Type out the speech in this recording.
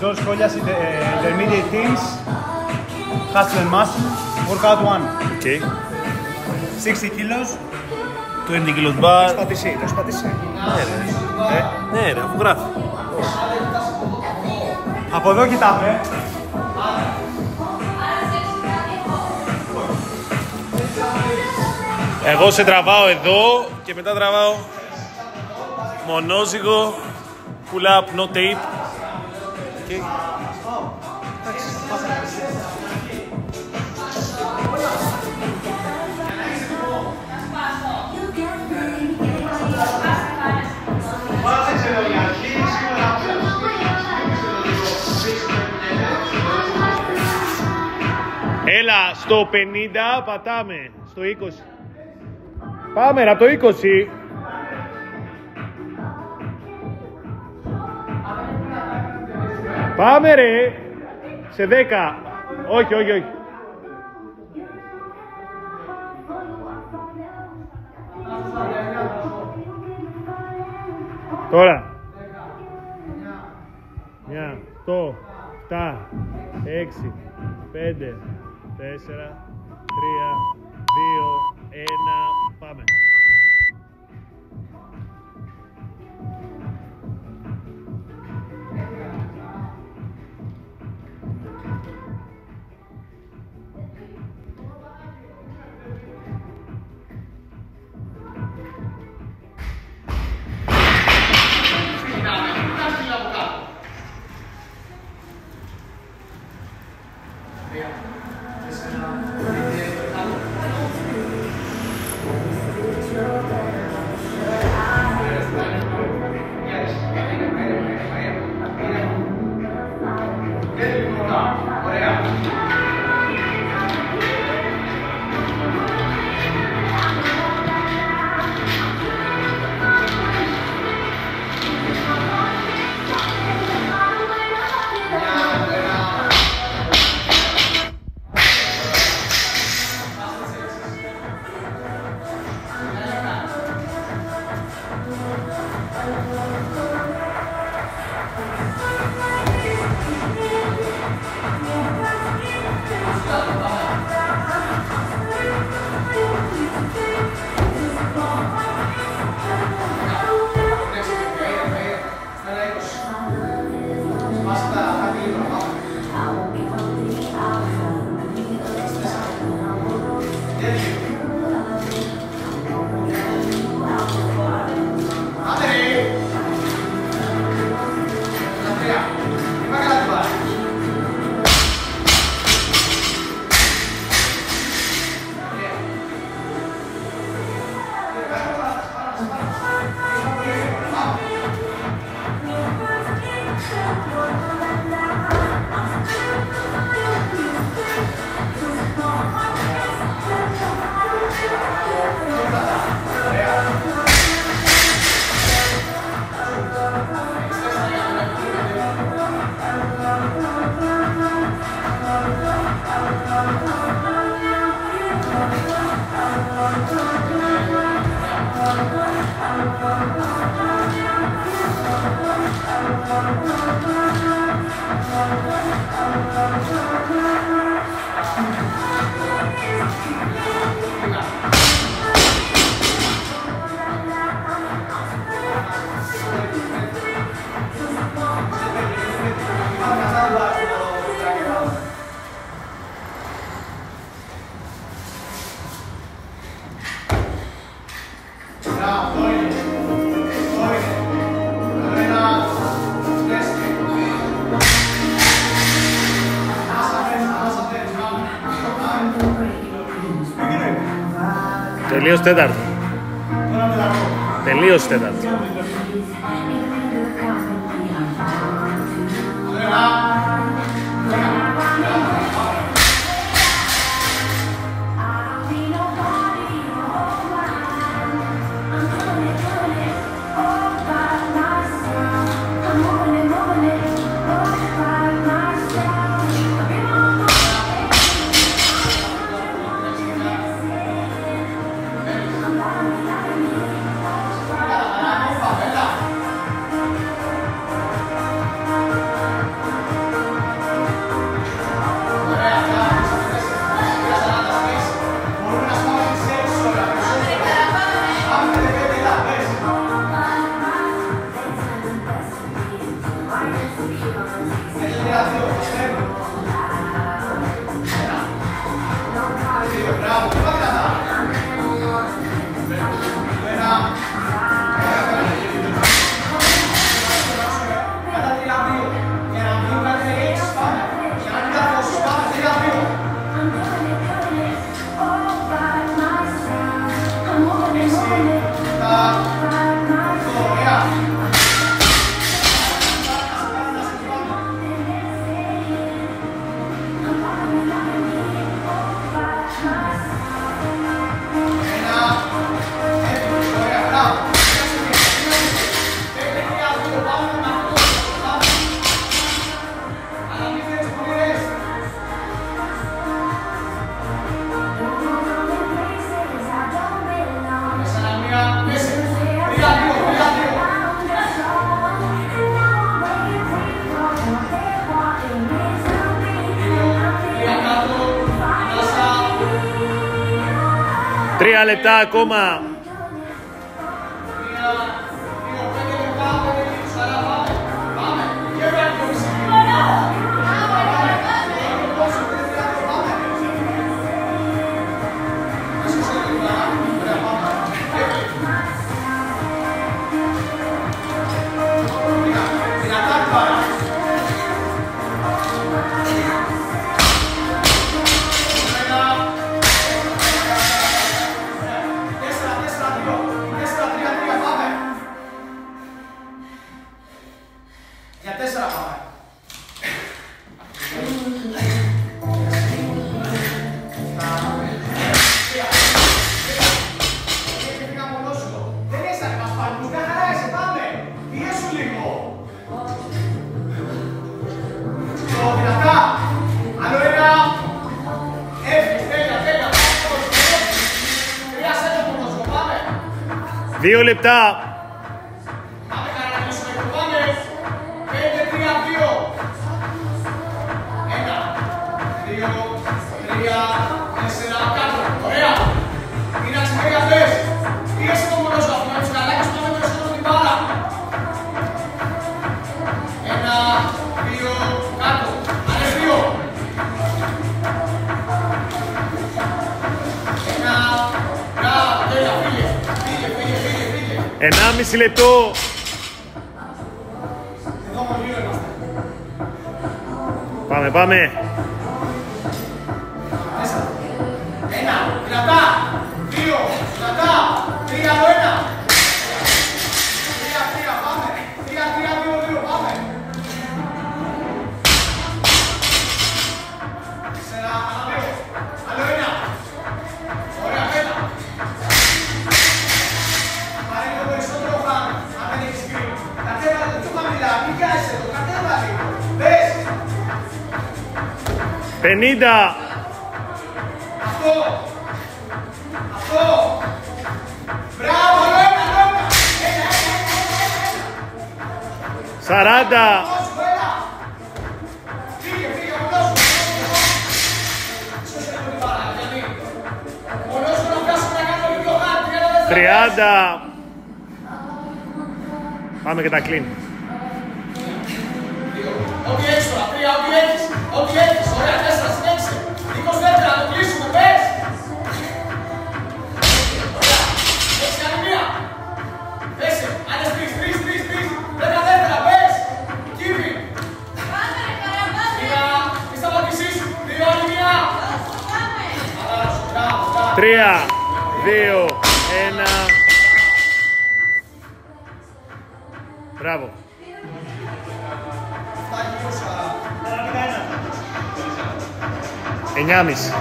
George Collias Intermediate Teams, Hustle and Muscle, Workout 1. Okay. 60 kilos. 20 kilos bar. Το έχεις πατήσει. Ναι ρε, αφού γράφει. Από εδώ κοιτάμε. Εγώ σε τραβάω εδώ και μετά τραβάω μονόζυγο, pull up, no tape. Okay. Έλα, στο 50 πατάμε, στο 20. Πάμε ρε, από το 20. Πάμε ρε, σε 10. Όχι, όχι, όχι. Τώρα. 1, 8, 7, 6, 5, 4, 3, 2, 1, πάμε. Τελείως τέταρτο. Τελείως τέταρτο. Τρία λεπτά ακόμα. Δύο λεπτά. Ενάμιση λεπτό. Πάμε, πάμε. Ένα, δυνατά. Δύο, δυνατά. Τρία, άλλο ένα. Τρία, τρία, πάμε. Τρία, τρία, δύο, δύο, πάμε. Τέσσερα, άλλο δύο. Άλλο ένα. Ωραία, πέρα. Πάρε λίγο περισσότερο χρόνο, αν δεν έχεις γκριν. Κατέβα το πιο χαμηλά, μην κάνεις εδώ, κατέβα λίγο. Πες. 50. Αυτό. Αυτό. Μπράβο, άλλο ένα, άλλο ένα. Ένα, ένα, ένα, ένα. 40. Φύγε, φύγε, μονός σου. Ίσως έχω την πάρα, γιατί. Μονός σου να βγάσω να κάνω λίγο χάρτη. 30. Πάμε και τα κλείνει. Ό,τι έχεις τώρα, τρία, ό,τι έχεις. Ό,τι έχεις, ωραία, 4, συνέχισε. 20 δεύτερα, να το κλείσουμε, πες. Ωραία, έχεις κάνει μία. Πέσε, άλλες 3, 3, 3, 3. 10 δεύτερα, πες. Κύβι. Μία, μη σταματήσεις σου. 2, άλλη μία. Αλλάζω, μπράβο, μπράβο. 3, 2, 1. Μπράβο. 9,5.